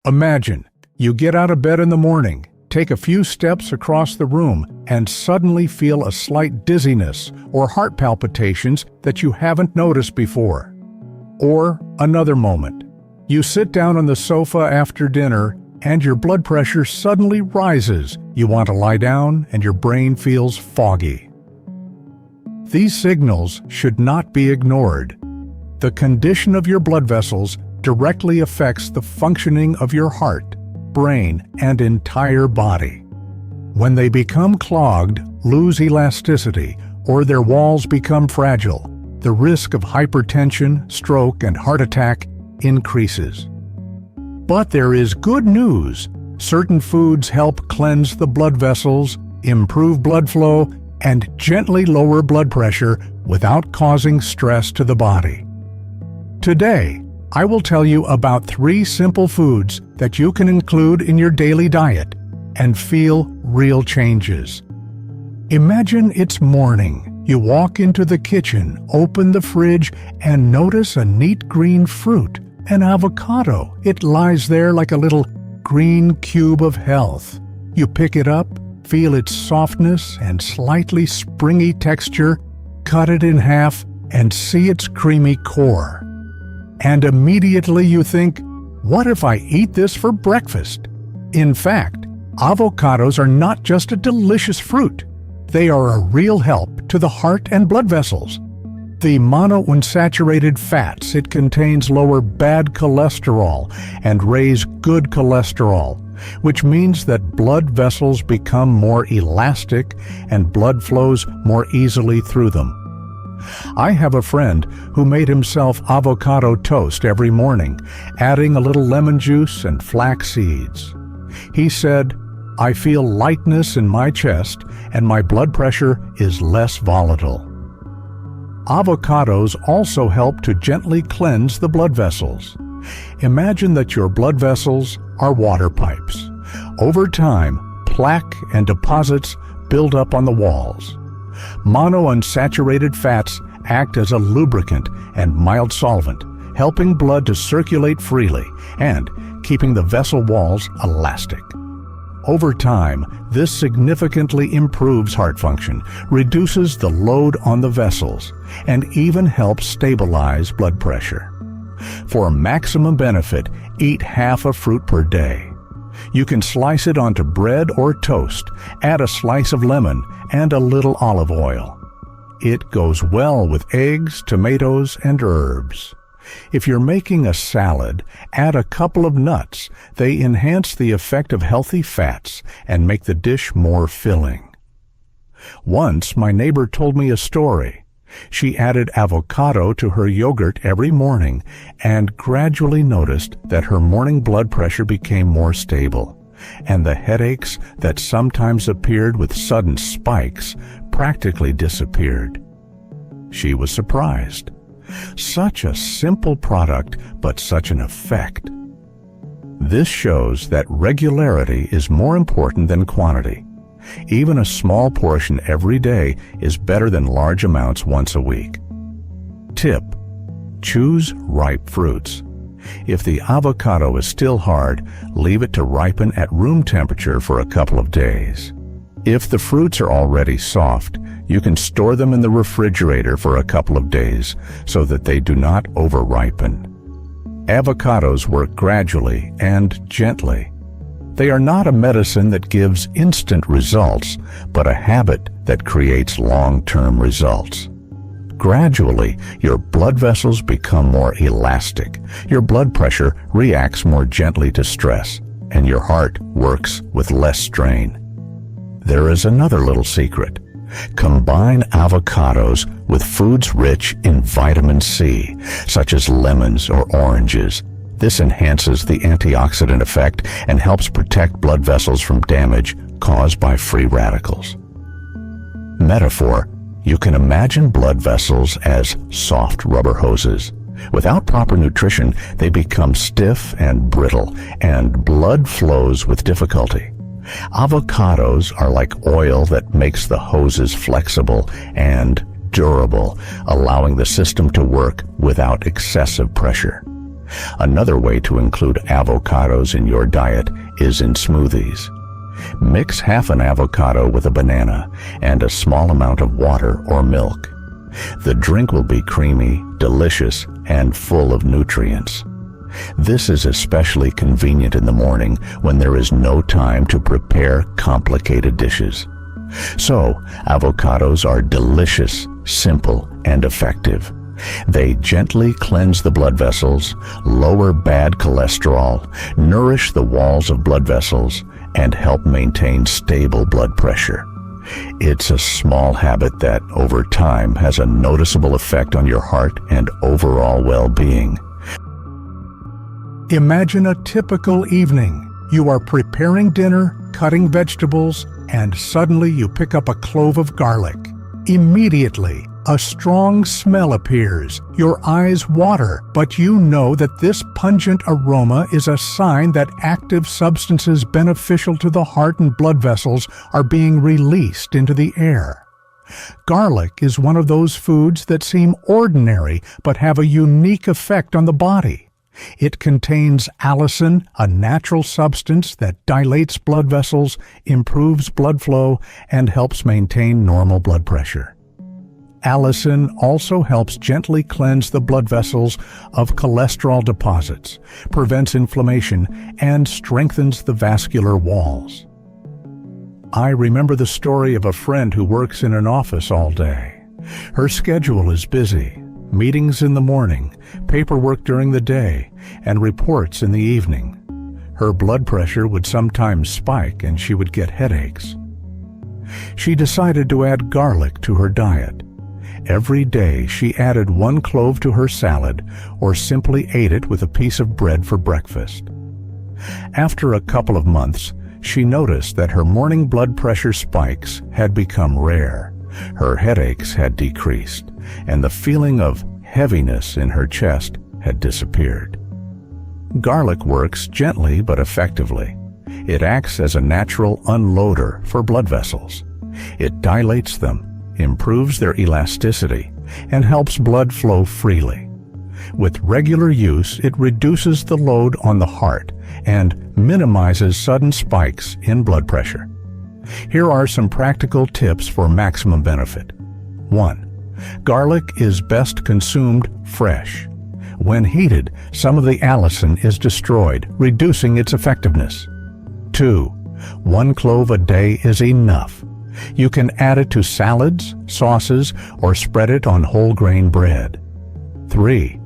Imagine you get out of bed in the morning, take a few steps across the room, and suddenly feel a slight dizziness or heart palpitations that you haven't noticed before. Or another moment. You sit down on the sofa after dinner and your blood pressure suddenly rises. You want to lie down and your brain feels foggy. These signals should not be ignored. The condition of your blood vessels directly affects the functioning of your heart, brain, and entire body. When they become clogged, lose elasticity, or their walls become fragile, the risk of hypertension, stroke, and heart attack increases. But there is good news. Certain foods help cleanse the blood vessels, improve blood flow, and gently lower blood pressure without causing stress to the body. Today, I will tell you about 3 simple foods that you can include in your daily diet and feel real changes. Imagine it's morning. You walk into the kitchen, open the fridge, and notice a neat green fruit, an avocado. It lies there like a little green cube of health. You pick it up, feel its softness and slightly springy texture, cut it in half, and see its creamy core. And immediately you think, what if I eat this for breakfast? In fact, avocados are not just a delicious fruit. They are a real help to the heart and blood vessels. The monounsaturated fats it contains lower bad cholesterol and raise good cholesterol, which means that blood vessels become more elastic and blood flows more easily through them. I have a friend who made himself avocado toast every morning, adding a little lemon juice and flax seeds. He said, "I feel lightness in my chest and my blood pressure is less volatile." Avocados also help to gently cleanse the blood vessels. Imagine that your blood vessels are water pipes. Over time, plaque and deposits build up on the walls. Monounsaturated fats act as a lubricant and mild solvent, helping blood to circulate freely and keeping the vessel walls elastic. Over time, this significantly improves heart function, reduces the load on the vessels, and even helps stabilize blood pressure. For maximum benefit, eat half a fruit per day. You can slice it onto bread or toast, add a slice of lemon, and a little olive oil. It goes well with eggs, tomatoes, and herbs. If you're making a salad, add a couple of nuts. They enhance the effect of healthy fats and make the dish more filling. Once, my neighbor told me a story. She added avocado to her yogurt every morning and gradually noticed that her morning blood pressure became more stable, and the headaches that sometimes appeared with sudden spikes practically disappeared. She was surprised. Such a simple product, but such an effect. This shows that regularity is more important than quantity. Even a small portion every day is better than large amounts once a week. Tip: choose ripe fruits. If the avocado is still hard, leave it to ripen at room temperature for a couple of days. If the fruits are already soft, you can store them in the refrigerator for a couple of days so that they do not over-ripen. Avocados work gradually and gently. They are not a medicine that gives instant results, but a habit that creates long-term results. Gradually, your blood vessels become more elastic, your blood pressure reacts more gently to stress, and your heart works with less strain. There is another little secret. Combine avocados with foods rich in vitamin C, such as lemons or oranges. This enhances the antioxidant effect and helps protect blood vessels from damage caused by free radicals. Metaphor: you can imagine blood vessels as soft rubber hoses. Without proper nutrition, they become stiff and brittle, and blood flows with difficulty. Avocados are like oil that makes the hoses flexible and durable, allowing the system to work without excessive pressure. Another way to include avocados in your diet is in smoothies. Mix half an avocado with a banana and a small amount of water or milk. The drink will be creamy, delicious, and full of nutrients. This is especially convenient in the morning when there is no time to prepare complicated dishes. So, avocados are delicious, simple, and effective. They gently cleanse the blood vessels, lower bad cholesterol, nourish the walls of blood vessels, and help maintain stable blood pressure. It's a small habit that, over time, has a noticeable effect on your heart and overall well-being. Imagine a typical evening. You are preparing dinner, cutting vegetables, and suddenly you pick up a clove of garlic. Immediately, a strong smell appears. Your eyes water, but you know that this pungent aroma is a sign that active substances beneficial to the heart and blood vessels are being released into the air. Garlic is one of those foods that seem ordinary but have a unique effect on the body. It contains allicin, a natural substance that dilates blood vessels, improves blood flow, and helps maintain normal blood pressure. Allicin also helps gently cleanse the blood vessels of cholesterol deposits, prevents inflammation, and strengthens the vascular walls. I remember the story of a friend who works in an office all day. Her schedule is busy. Meetings in the morning, paperwork during the day, and reports in the evening. Her blood pressure would sometimes spike and she would get headaches. She decided to add garlic to her diet. Every day she added 1 clove to her salad or simply ate it with a piece of bread for breakfast. After a couple of months, she noticed that her morning blood pressure spikes had become rare. Her headaches had decreased, and the feeling of heaviness in her chest had disappeared. Garlic works gently but effectively. It acts as a natural unloader for blood vessels. It dilates them, improves their elasticity, and helps blood flow freely. With regular use, it reduces the load on the heart and minimizes sudden spikes in blood pressure. Here are some practical tips for maximum benefit. 1. Garlic is best consumed fresh. When heated, some of the allicin is destroyed, reducing its effectiveness. 2. 1 clove a day is enough. You can add it to salads, sauces, or spread it on whole grain bread. 3.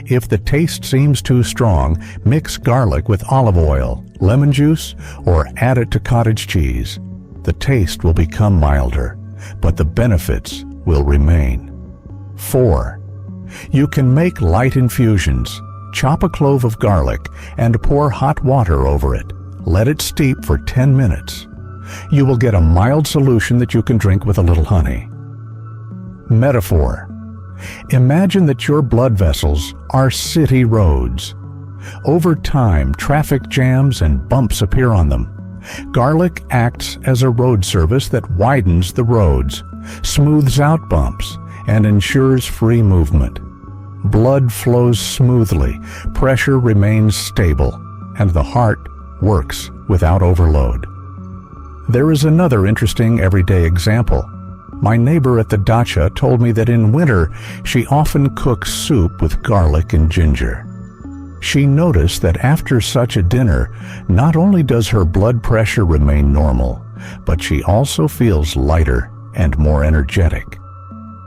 If the taste seems too strong, mix garlic with olive oil, lemon juice, or add it to cottage cheese. The taste will become milder, but the benefits will remain. 4. You can make light infusions. Chop a clove of garlic and pour hot water over it. Let it steep for 10 minutes. You will get a mild solution that you can drink with a little honey. Metaphor. Imagine that your blood vessels are city roads. Over time, traffic jams and bumps appear on them. Garlic acts as a road service that widens the roads, smooths out bumps, and ensures free movement. Blood flows smoothly, pressure remains stable, and the heart works without overload. There is another interesting everyday example. My neighbor at the dacha told me that in winter she often cooks soup with garlic and ginger. She noticed that after such a dinner, not only does her blood pressure remain normal, but she also feels lighter and more energetic.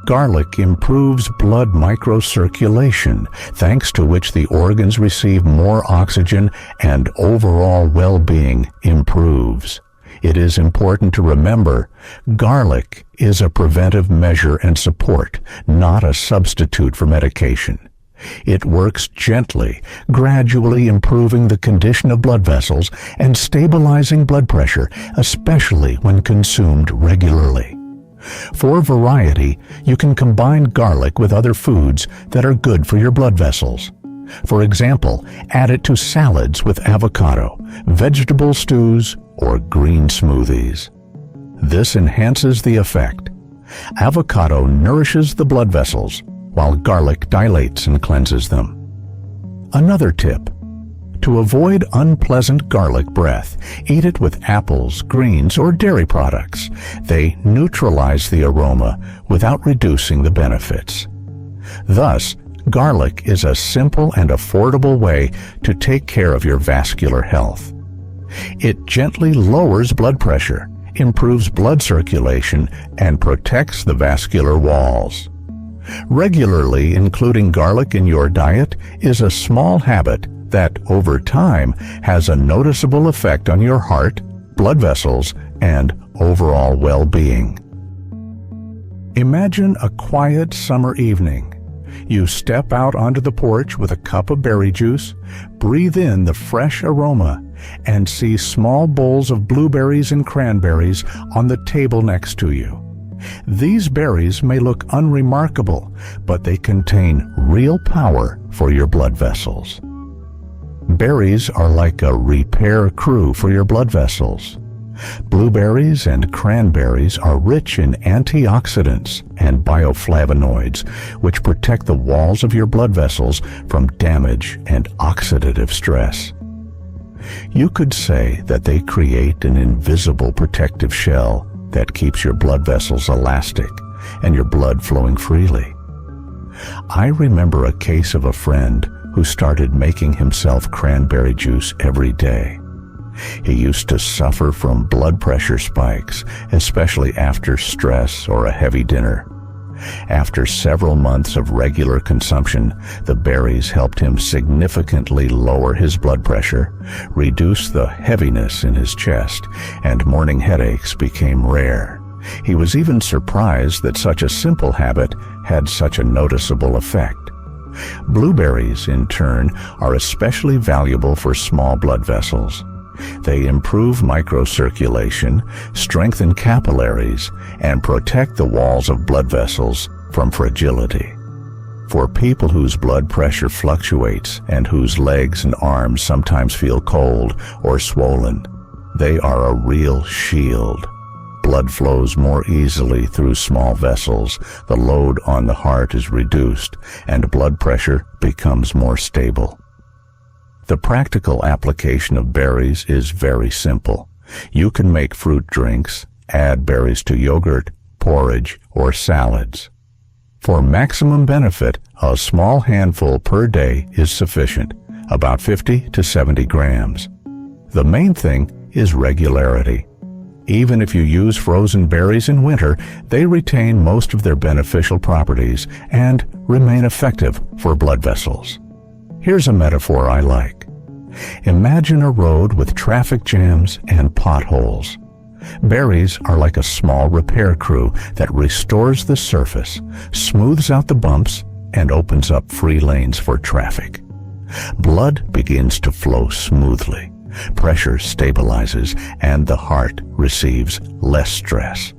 Garlic improves blood microcirculation, thanks to which the organs receive more oxygen and overall well-being improves. It is important to remember, garlic is a preventive measure and support, not a substitute for medication. It works gently, gradually improving the condition of blood vessels and stabilizing blood pressure, especially when consumed regularly. For variety, you can combine garlic with other foods that are good for your blood vessels. For example, add it to salads with avocado, vegetable stews, or green smoothies. This enhances the effect. Avocado nourishes the blood vessels, while garlic dilates and cleanses them. Another tip: to avoid unpleasant garlic breath, eat it with apples, greens, or dairy products. They neutralize the aroma without reducing the benefits. Thus, garlic is a simple and affordable way to take care of your vascular health. It gently lowers blood pressure, improves blood circulation, and protects the vascular walls. Regularly including garlic in your diet is a small habit that, over time, has a noticeable effect on your heart, blood vessels, and overall well-being. Imagine a quiet summer evening. You step out onto the porch with a cup of berry juice, breathe in the fresh aroma, and see small bowls of blueberries and cranberries on the table next to you. These berries may look unremarkable, but they contain real power for your blood vessels. Berries are like a repair crew for your blood vessels. Blueberries and cranberries are rich in antioxidants and bioflavonoids, which protect the walls of your blood vessels from damage and oxidative stress. You could say that they create an invisible protective shell that keeps your blood vessels elastic and your blood flowing freely. I remember a case of a friend who started making himself cranberry juice every day. He used to suffer from blood pressure spikes, especially after stress or a heavy dinner. After several months of regular consumption, the berries helped him significantly lower his blood pressure, reduce the heaviness in his chest, and morning headaches became rare. He was even surprised that such a simple habit had such a noticeable effect. Blueberries, in turn, are especially valuable for small blood vessels. They improve microcirculation, strengthen capillaries, and protect the walls of blood vessels from fragility. For people whose blood pressure fluctuates and whose legs and arms sometimes feel cold or swollen, they are a real shield. Blood flows more easily through small vessels, the load on the heart is reduced, and blood pressure becomes more stable. The practical application of berries is very simple. You can make fruit drinks, add berries to yogurt, porridge, or salads. For maximum benefit, a small handful per day is sufficient, about 50 to 70 grams. The main thing is regularity. Even if you use frozen berries in winter, they retain most of their beneficial properties and remain effective for blood vessels. Here's a metaphor I like. Imagine a road with traffic jams and potholes. Berries are like a small repair crew that restores the surface, smooths out the bumps, and opens up free lanes for traffic. Blood begins to flow smoothly. Pressure stabilizes, and the heart receives less stress.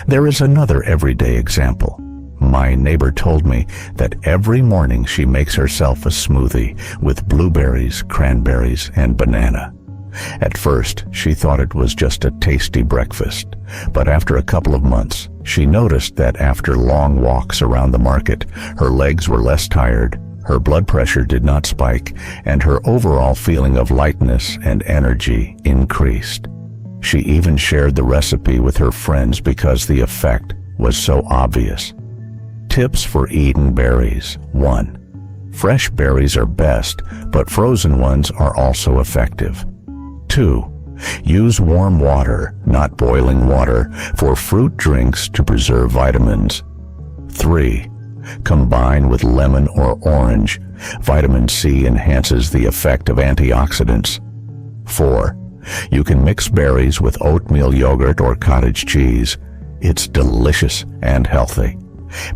There is another everyday example. My neighbor told me that every morning she makes herself a smoothie with blueberries, cranberries, and banana. At first, she thought it was just a tasty breakfast, but after a couple of months, she noticed that after long walks around the market, her legs were less tired, her blood pressure did not spike, and her overall feeling of lightness and energy increased. She even shared the recipe with her friends because the effect was so obvious. Tips for eating berries. 1. Fresh berries are best, but frozen ones are also effective. 2. Use warm water, not boiling water, for fruit drinks to preserve vitamins. 3. Combine with lemon or orange. Vitamin C enhances the effect of antioxidants. 4. You can mix berries with oatmeal yogurt or cottage cheese. It's delicious and healthy.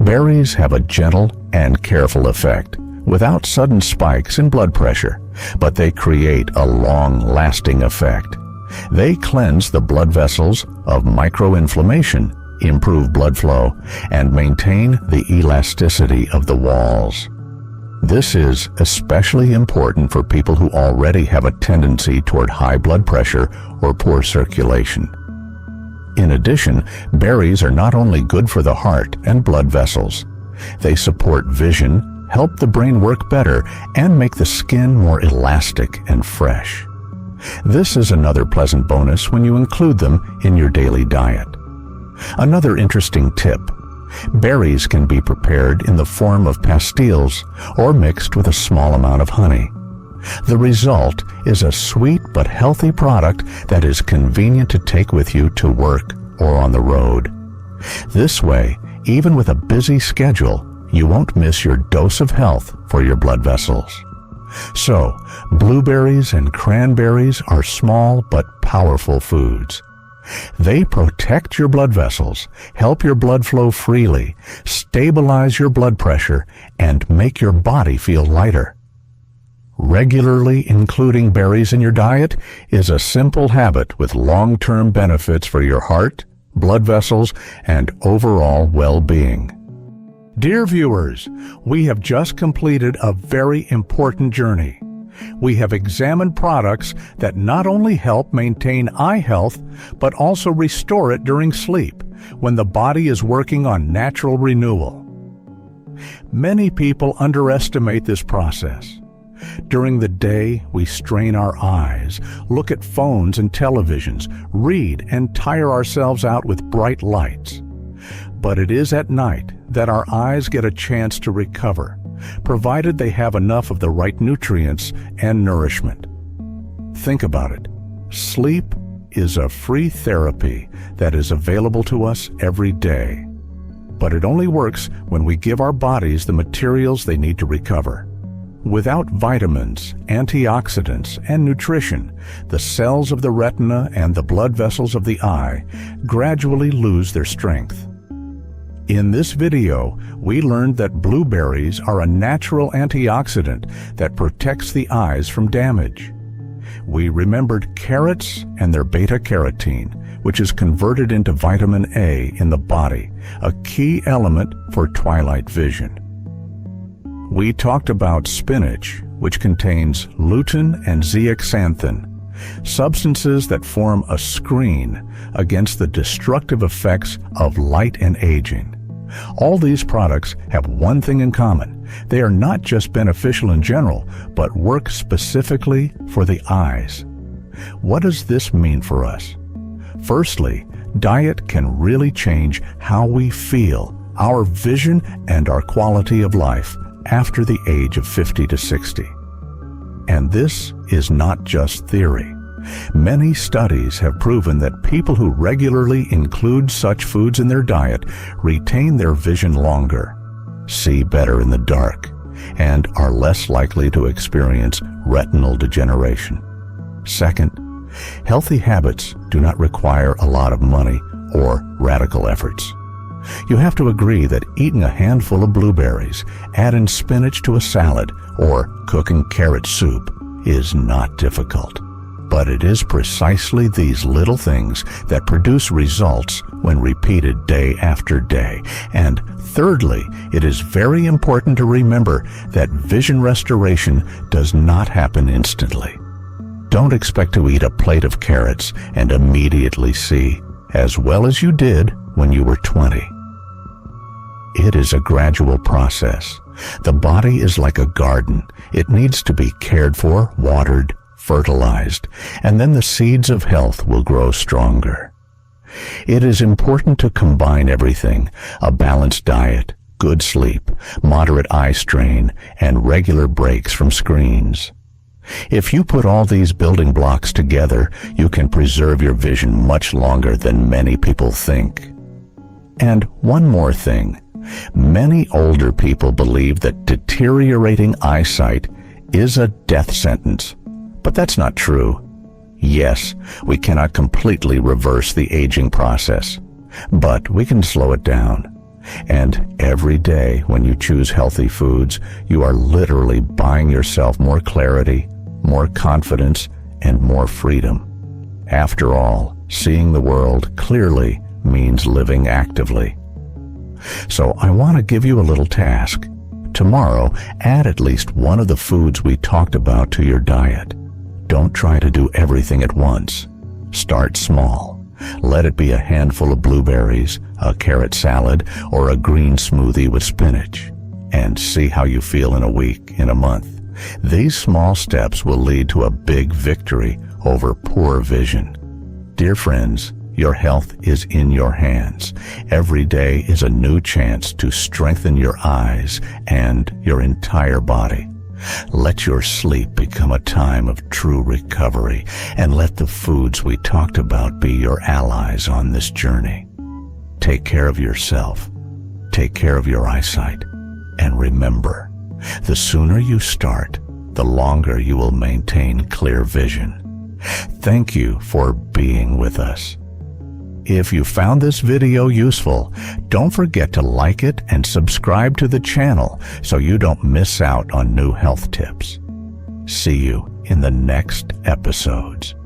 Berries have a gentle and careful effect, without sudden spikes in blood pressure, but they create a long-lasting effect. They cleanse the blood vessels of microinflammation, improve blood flow, and maintain the elasticity of the walls. This is especially important for people who already have a tendency toward high blood pressure or poor circulation. In addition, berries are not only good for the heart and blood vessels. They support vision, help the brain work better and make the skin more elastic and fresh. This is another pleasant bonus when you include them in your daily diet. Another interesting tip: berries can be prepared in the form of pastilles or mixed with a small amount of honey. The result is a sweet but healthy product that is convenient to take with you to work or on the road. This way, even with a busy schedule, you won't miss your dose of health for your blood vessels. So, blueberries and cranberries are small but powerful foods. They protect your blood vessels, help your blood flow freely, stabilize your blood pressure, and make your body feel lighter. Regularly including berries in your diet is a simple habit with long-term benefits for your heart, blood vessels, and overall well-being. Dear viewers, we have just completed a very important journey. We have examined products that not only help maintain eye health, but also restore it during sleep, when the body is working on natural renewal. Many people underestimate this process. During the day, we strain our eyes, look at phones and televisions, read, and tire ourselves out with bright lights. But it is at night that our eyes get a chance to recover, provided they have enough of the right nutrients and nourishment. Think about it. Sleep is a free therapy that is available to us every day. But it only works when we give our bodies the materials they need to recover. Without vitamins, antioxidants, and nutrition, the cells of the retina and the blood vessels of the eye gradually lose their strength. In this video, we learned that blueberries are a natural antioxidant that protects the eyes from damage. We remembered carrots and their beta-carotene, which is converted into vitamin A in the body, a key element for twilight vision. We talked about spinach, which contains lutein and zeaxanthin, substances that form a screen against the destructive effects of light and aging. All these products have one thing in common. They are not just beneficial in general, but work specifically for the eyes. What does this mean for us? Firstly, diet can really change how we feel, our vision, and our quality of life after the age of 50 to 60. And this is not just theory. Many studies have proven that people who regularly include such foods in their diet retain their vision longer, see better in the dark, and are less likely to experience retinal degeneration. Second, healthy habits do not require a lot of money or radical efforts. You have to agree that eating a handful of blueberries, adding spinach to a salad, or cooking carrot soup is not difficult. But it is precisely these little things that produce results when repeated day after day. And thirdly, it is very important to remember that vision restoration does not happen instantly. Don't expect to eat a plate of carrots and immediately see as well as you did when you were 20. It is a gradual process. The body is like a garden. It needs to be cared for, watered, fertilized, and then the seeds of health will grow stronger. It is important to combine everything: a balanced diet, good sleep, moderate eye strain, and regular breaks from screens. If you put all these building blocks together, you can preserve your vision much longer than many people think. And one more thing. Many older people believe that deteriorating eyesight is a death sentence. But that's not true. Yes, we cannot completely reverse the aging process, but we can slow it down. And every day when you choose healthy foods, you are literally buying yourself more clarity, more confidence, and more freedom. After all, seeing the world clearly means living actively. So I want to give you a little task. Tomorrow, add at least one of the foods we talked about to your diet. Don't try to do everything at once. Start small. Let it be a handful of blueberries, a carrot salad, or a green smoothie with spinach. and see how you feel in a week, in a month. These small steps will lead to a big victory over poor vision. Dear friends, your health is in your hands. Every day is a new chance to strengthen your eyes and your entire body. Let your sleep become a time of true recovery, and let the foods we talked about be your allies on this journey. Take care of yourself. Take care of your eyesight. And remember, the sooner you start, the longer you will maintain clear vision. Thank you for being with us. If you found this video useful, don't forget to like it and subscribe to the channel so you don't miss out on new health tips. See you in the next episodes.